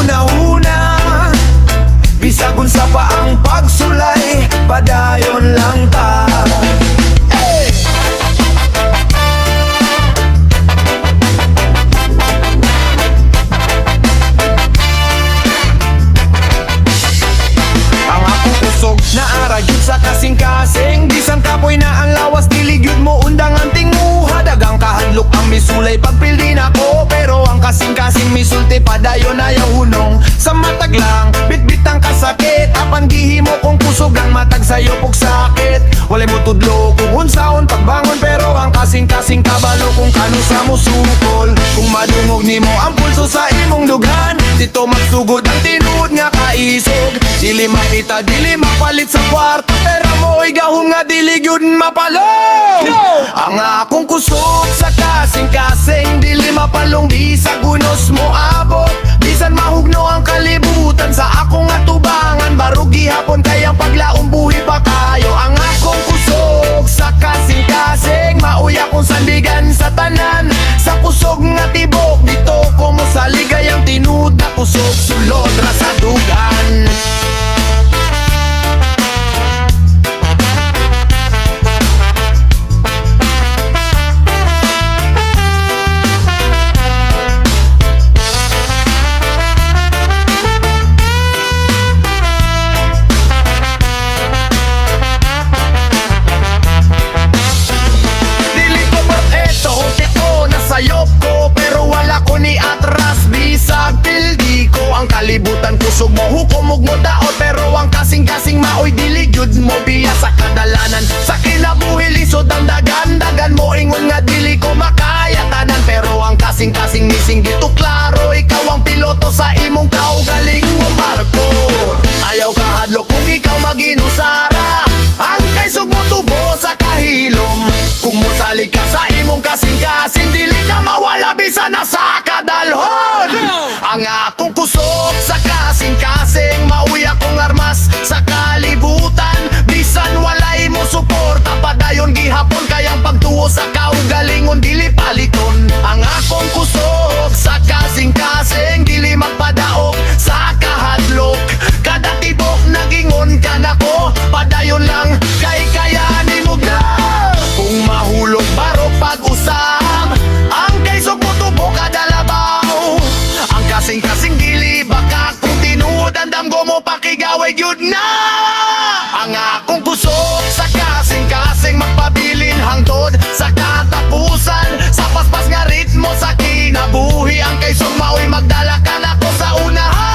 una-una. Bisag unsa pa ang pagsulay, padayon lang ta. Ang akong usog naaragyod sa kasing-kasing, bisan kapoy na ang lawas, diligyod mo undang ang tinguha. Dagang kahadlok ang misulay pagpildi nako, pero ang kasing-kasing misulti padayon ayaw hunong. Sa matag lang, bitbit ang kasakit, apan gihimo kong kusog ang matag sayo pug sakit. Walay mo tudlo kung unsaon pagbangon, pero ang kasing-kasing kabalo kung kano sa musukol. Kung madungog nimo ang pulso sa imong dugan, dito magsugod ang tinuod nga kaisog. Dili makita, dili mapalit sa kwarto, pero mo'y gahom nga dili gyud mapalong. Ang akong kusog sa kasing-kasing, dili mapalong, di sa gunos mo abot. Bisan mahugno ang kalibutan sa akong atubangan, barog gihapon kayang paglaong buhi pa kayo. Ang akong kusog sa kasing-kasing, mauya kong sandigan sa tanan. Sa kusog nga tibok, dito ko mo sa ligayang tinuod na kusog, sulod ra sa dugan. Sayop ko, pero wala ko ni atras. Bisag pildi ko ang kalibutan, kusog mo hukom ug mo daot, pero ang kasing-kasing maoy dili gyud mo biya sa kadalanan. Sa kinabuhi lisod ang dagan-dagan mo, ingon nga dili ko makaya tanan, pero ang kasing-kasing mising dito klaro. Ikaw ang piloto sa imong kaugaling mo barko. Ayaw ka hadlok kung ikaw maginusara, ang kaisog mo tubo sa kahilom. Kung musalig ka sa imong kasing-kasing, dili ka mawala bisan na sa kadalhon. Ang akong kusog sa kasing-kasing, mauwi akong armas sa kalibutan. Bisan walay mo suporta, padayon gihapon kayang pagtuo sa kaugalingon, dili paliton. Ang akong kusog sa kasing-kasing, dili magpadaog sa kahadlok. Kada tibok nagingon ka nako, padayon lang kay kayanin mo na. Kung mahulog baro pag-usam, ang kaisog mo tubo kada labaw. Ang kasing-kasing dili baka kung tinuod ang damgo mo pakigaway gyud na. Ang akong kusog sa kasing-kasing, magpabilin hangtod sa katapusan. Sa paspas nga ritmo sa kinabuhi, ang kaisog maoy magdala ka nako sa unahan.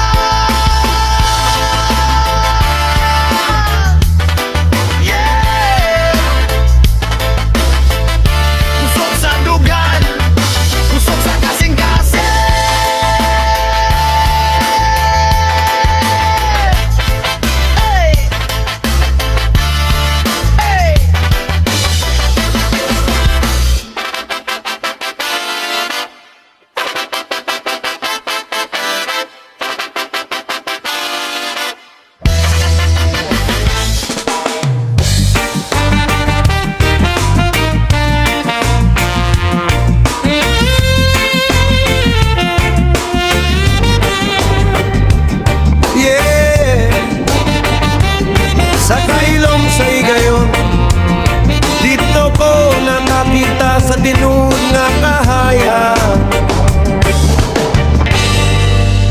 Sa tinuod nga kahayag,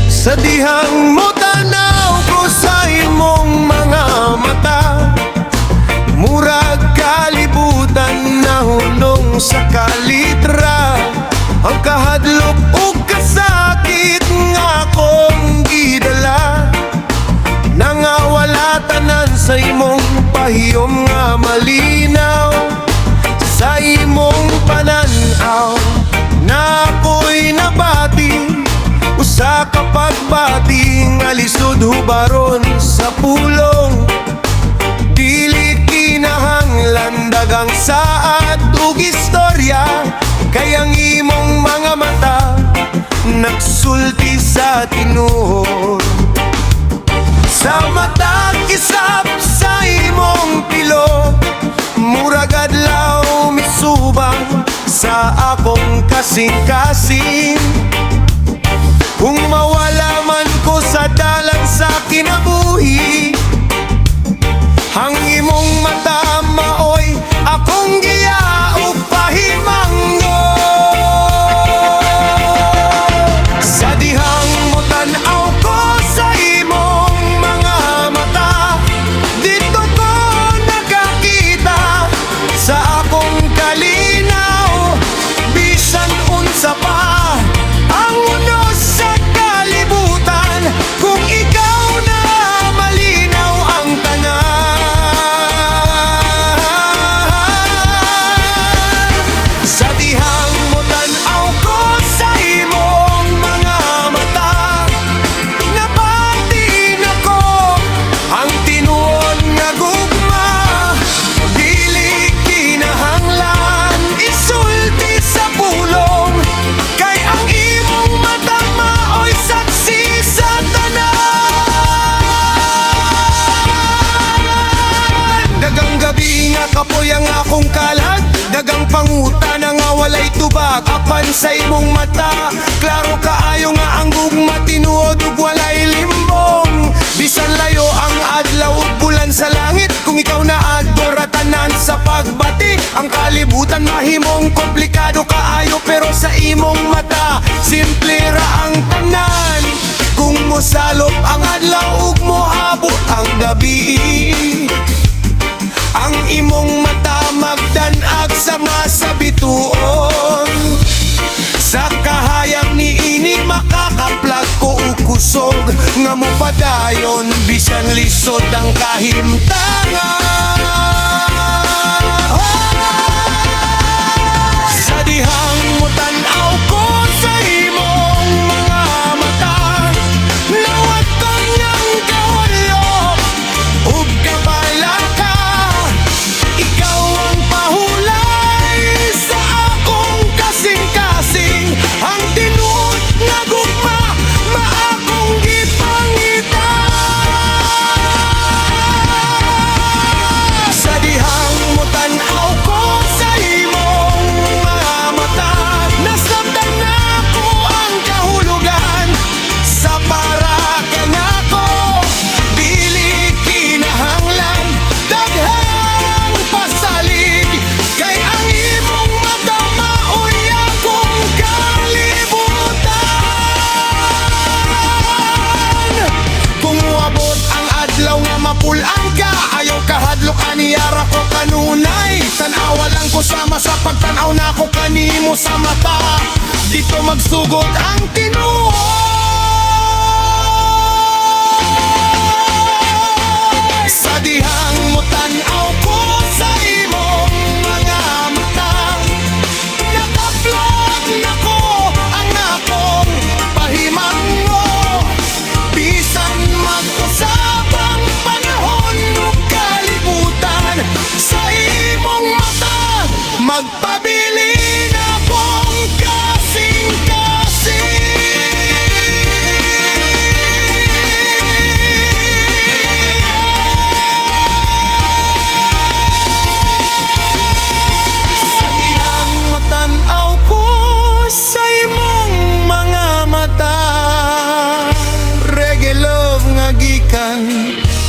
sa dihang mo tanaw ko sa imong mga mata, murag kalibutan na hulong sa kalitra. Ang kahadlok ug kasakit nga akong gidala, nangawala tanan sa imong pahiyom nga malinaw. Sa imong pananaw na ako'y nabati, usa ka pagbati nga lisod hubaron sa pulong. Dili kinahanglan dagang saad ug istorya, kayang imong mga mata nagsulti sa tinuod. Sa matag isap sa imong pilot, murag adlaw misubang sa akong kasing-kasing. Kung mawala man ko apan sa imong mata. Klaro kaayo nga ang gugma, tinuod ug walay limbong. Bisan layo ang adlaw ug bulan sa langit, kung ikaw na adoratanan sa pagbati. Ang kalibutan mahimong komplikado kaayo, pero sa imong mata simple ra ang tanan. Kung mosalop ang adlaw ug moabot ang gabi, ang imong mata magdanag sa masabituon. Sa kahayag ni ini makakaplag ko ukusog, nga mo padayon bisan lisod ang kahimtangan. Sa dihang mo tan-aw ko sa imong mga mata, nawat kanyang kahulog ug kabala ka. Ikaw ang pahulay sa akong kasing-kasing, ang tinuod nga gugma maakong gipangita. Sa dihang mo tan-aw ko sa imong mga mata, nasabtan ako ang kahulugan sa para ka nako. Dili kinahanglan daghang pasalig, kay ang imong mata maoy akong kalibutan. Kung uabot ang adlaw nga mapulan ka, ayaw kahadlok aniyara ko kanunay. Tanawa lang ko sama sa pagtanaw na ko kanimo sa mata. Dito magsugod ang tinuod. Sa dihang mo tanaw ko sa imong mga mata, nakaplot na ko ang akong pahimango. Bisan mag-usap ang panahon ug kalibutan, sa imong mata magpabilin akong kasing-kasing. Sa dihang matanaw ko sa imong mga mata, reggae love nga gikan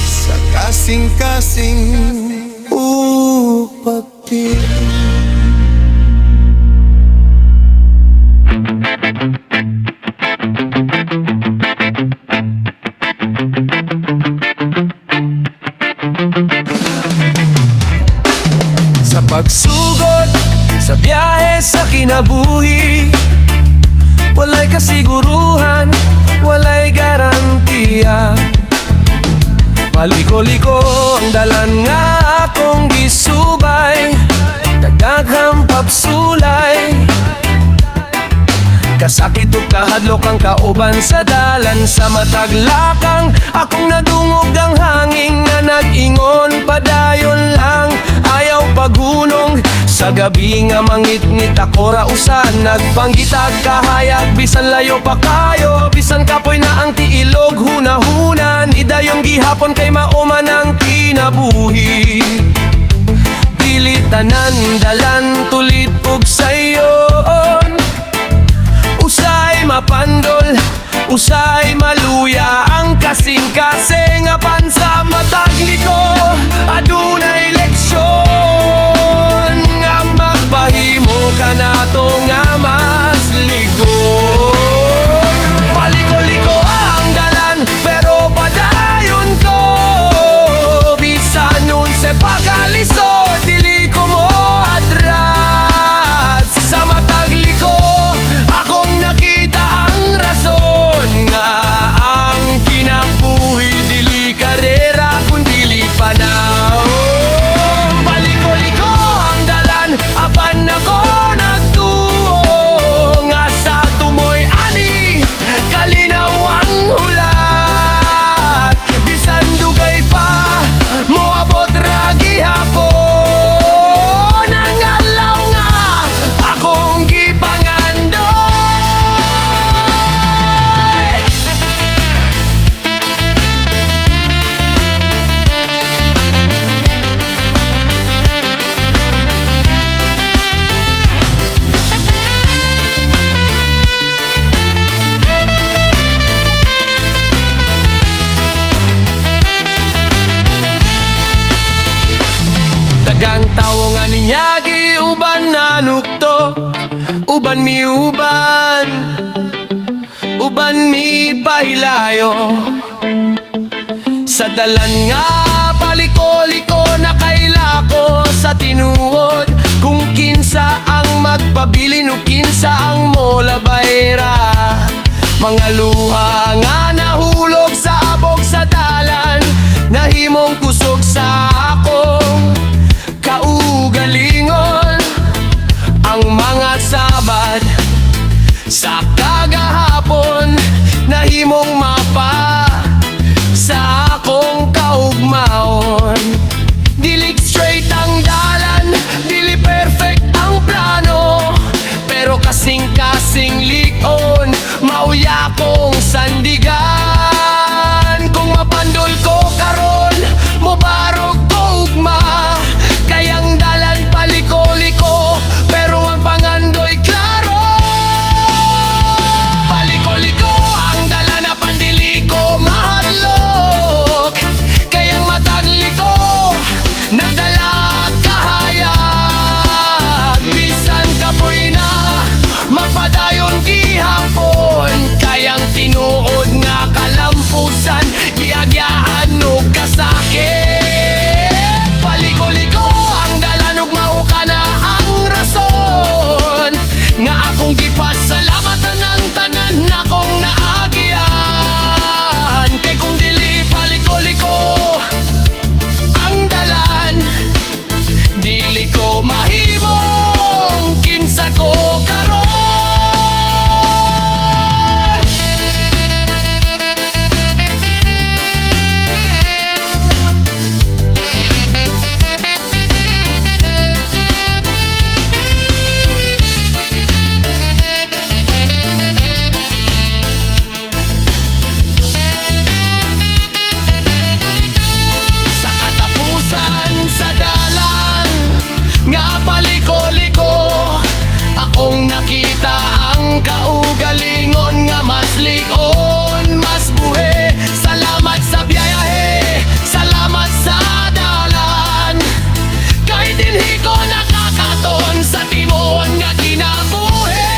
sa kasing-kasing upapil. Sa pagsugod sa biyahe sa kinabuhi, walay kasiguruhan, walay garantiya. Paliko-liko ang dalan nga akong gisubay, dagdaghang papsulay. Kasakit ug kahadlok ang kauban sa dalan, sa matag lakang akong nadungog ang hangin na nag-ingon padayon lang, ayaw paghunong. Sa gabi nga mangit-ngit ako rausan, nagpanggitag kahayag bisan layo pa kayo, bisan kapoy na ang tiilog hunahunan. Idayong gihapon kay mauman ang kinabuhi, dili tanan dalan tulit ug sayon. Usay mapandol, usay maluya ang kasing-kasing, apan sa matag liko adunay leksyon nga magpahimo ka nato nga mas ligon. Paliko-liko ang dalan pero padayon ko, bisan nun se pagalisod dili ko mo atras. Sa matag liko akong nakita ang rason nga ang kinabuhi dili karera kundi dili panahon. Paliko-liko ang dalan, apan ako nagtuo nga sa tumo Dagang tawo nga ninyagi uban nanukto, uban mi uban, uban mi pahilayo. Sa dalan nga paliko-liko na kailako sa tinuod, kung kinsa ang magpabilin o kinsa ang molabayra. Mga luha nga nahulog sa abog sa dalan, nahimong kusog sa akong kaugalingon. Ang mga sabad sa kagahapon, nahimong mapa sa akong kaugmaon. Dili straight ang dalan, dili perfect ang plano, pero kasing-kasing likon, mauya kong sandigan. Kung mapandol ko karon, mubarog ko ugma, kayang dalan paliko-liko, pero ang pangandoy klaro. Paliko-liko ang dalan na pandili ko mahadlok, kayang matagliko nagdala kahayag. Bisan kapoy na magpadayon gihapon, kayang tinuod nga kalampusan, giagyaan o kasakit. Paliko-liko ang dalan ug mao ka na ang rason nga akong gipasalamatan ang tanan akong naagyan. Kay kung dili paliko-liko ang dalan, dili ko mahimong kinsa ko karon. Sa katapusan sa dalan nga paliko-liko, akong nakita ang kaugalingon nga mas ligon, mas buhe. Salamat sa biyahe, salamat sa dalan, kay dinhi ko nakakaton sa timon nga kinabuhi.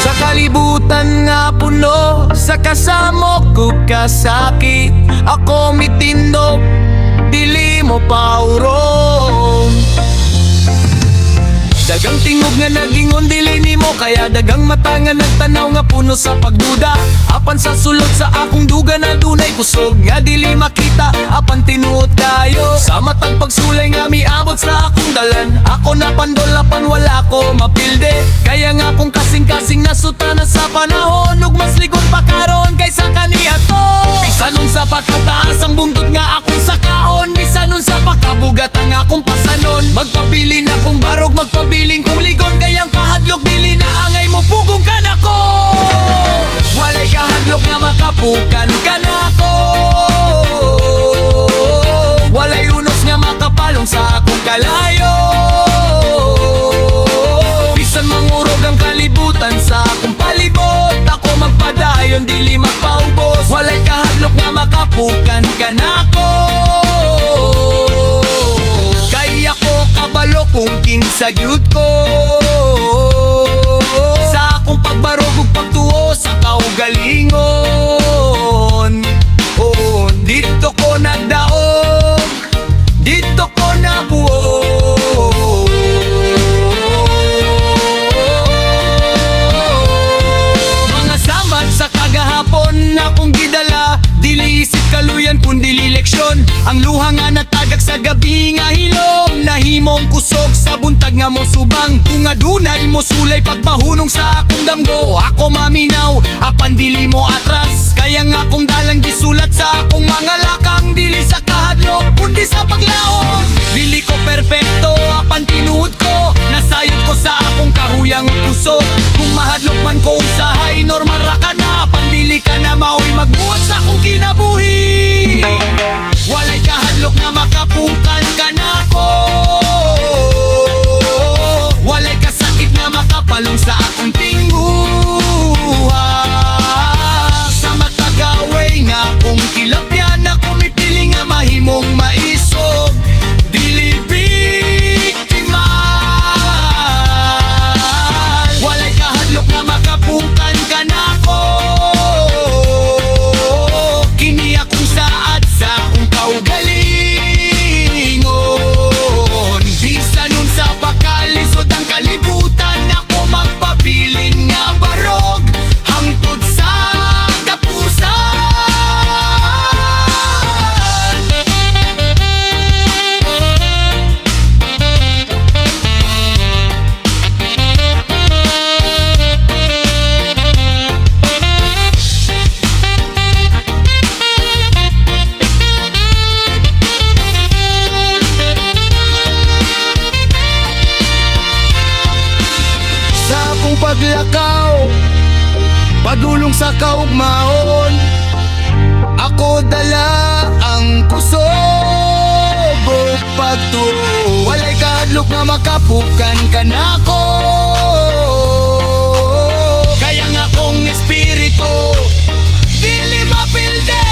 Sa kalibutan nga puno, sa kasamo ko kasakit, ako mitindog, dili mo paurong. Dagang tingog nga nagingon dili nimo, kaya dagang mata nga nagtanaw nga puno sa pagduda. Apan sa sulod sa akong duga na dunay kusog nga dili makita, apan tinuot kayo sa matang pagsulay nga miabot sa akong dalan. Ako na pandol apan wala ko mapilde, kaya nga kung kasing-kasing nasutana sa panahon, ug mas ligon pa karon kaysa kaniadto. Bisan nun sa pagkataas ang bungtod nga akong sakaon, bisan nun sa pagkabugat ang akong pasanon. Magpabilin akong barog, magpabiling kong ligon, kayang kahadlok dili na angay mo pugong ka na ko. Walay kahadlok nga makapukan ka na ko, walay unos nga makapalong sa akong kalayo. Bisan mangurog ang kalibutan sa akong palibot, ako magpadayon dili magpaubos, walay kahadlok nga makapukan ka na ko. Kaya ko kabalo kung kinsa gyud ko sa akong pagbarog ug pagtuo sa kaugalingon. Oh, dito ko nagdaog, dito ko nabuo. Mga samad sa kagahapon akong gidala, dili isip kaluyan kundi leksyon. Ang luha nga natagak sa gabi nga hilom, nahimong kusog sa buntag nga mo subang. Kung adunay mo sulay pagpahunong sa akong damgo, ako maminaw, apan dili mo atras. Kaya nga kung dalang gisulat sa akong mga lakang, dili sa kahadlok, kundi sa paglaon. Dili ko perpekto, apan tinuod ko, nasayod ko sa akong kahuyang puso. Kung mahadlok man ko usahay, normal ra ka na, pandili ka na mao'y magbuhat sa akong kinabuhi. Walay kahadlok na makapukan ka na ko, walay kasakit na makapalong sa akong tingguha. Sa matagaway nga kung kilapyan na kumipili nga mahimong maisog, dili biktima. Walay kahadlok na makapukan ka na ko, kini akong saad sa akong kaugalingon. Bisa nun sa pakalisod ang kalibutan, ako magpabilin nga barog hangtod sa kapusan. Sa akong paglakaw, padulong sa kaugmaon, ako dala ang kusog o pagturo. Walay kahadlok nga makapukan ka na ko, kaya nga kong espiritu dili mapilde.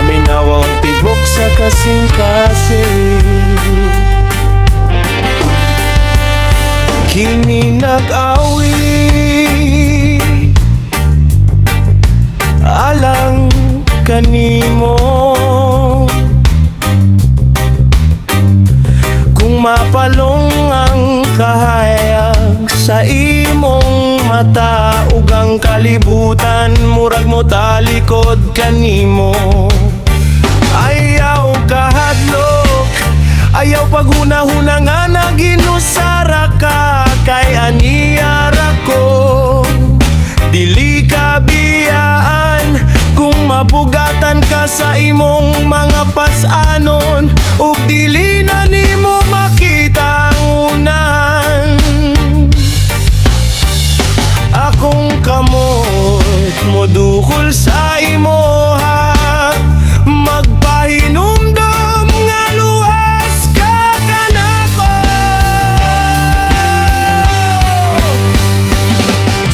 Aminawang tibok sa kasing-kasing, kini nag-awi alang kanimo. Kung mapalong ang kahayag sa imong mata, ug ang kalibutan murag mo talikod kanimo. Ayaw kahadlok, ayaw paghuna-huna nga naginusara ka, kay aniyara ko dili ka biyaan. Kung mapugatan ka sa imong mga pas-anon, ug dili na nimo makita ang unan. Akong kamot modukol sa imoha, magpahinumdum nga luwas ka kanako.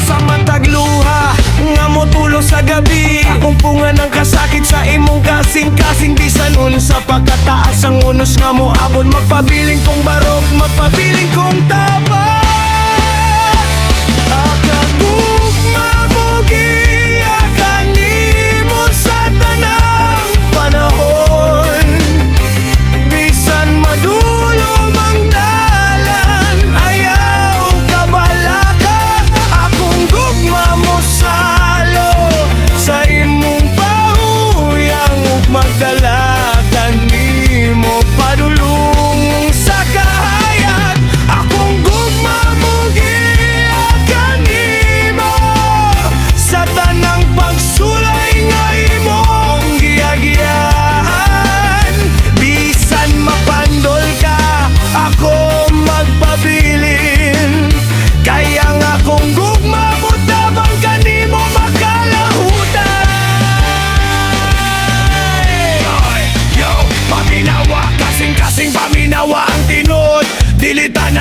Sa matag luha nga motulo sa gabi, akong punga ng kasakit sa imong kasing-kasing. Bisan unsa pagkataas ang unos nga mo abot, magpabiling kong barog, magpabiling kong tapat. Akagugma mo giyakan nimo sa tanang panahon, bisan madulo mang dalan, ayaw kabalaka. Akong gugma mo salo sa imong pahuyang, ug magdalagan nimo padulong sa kahayag.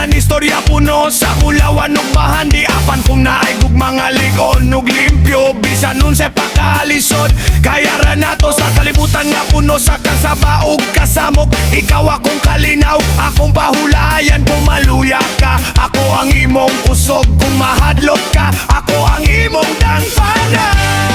Dalan istorya puno sa kulawan ug bahan. Di apan kung naay gug mga ligon ug limpyo. Bisan nun sa pagkalisod, kaya ra nato sa kalibutan nga puno sa kasaba ug kasamok. Ikaw akong kalinaw, akong pahulayan. Kung maluya ka, ako ang imong kusog. Kung mahadlok ka, ako ang imong dangpanan.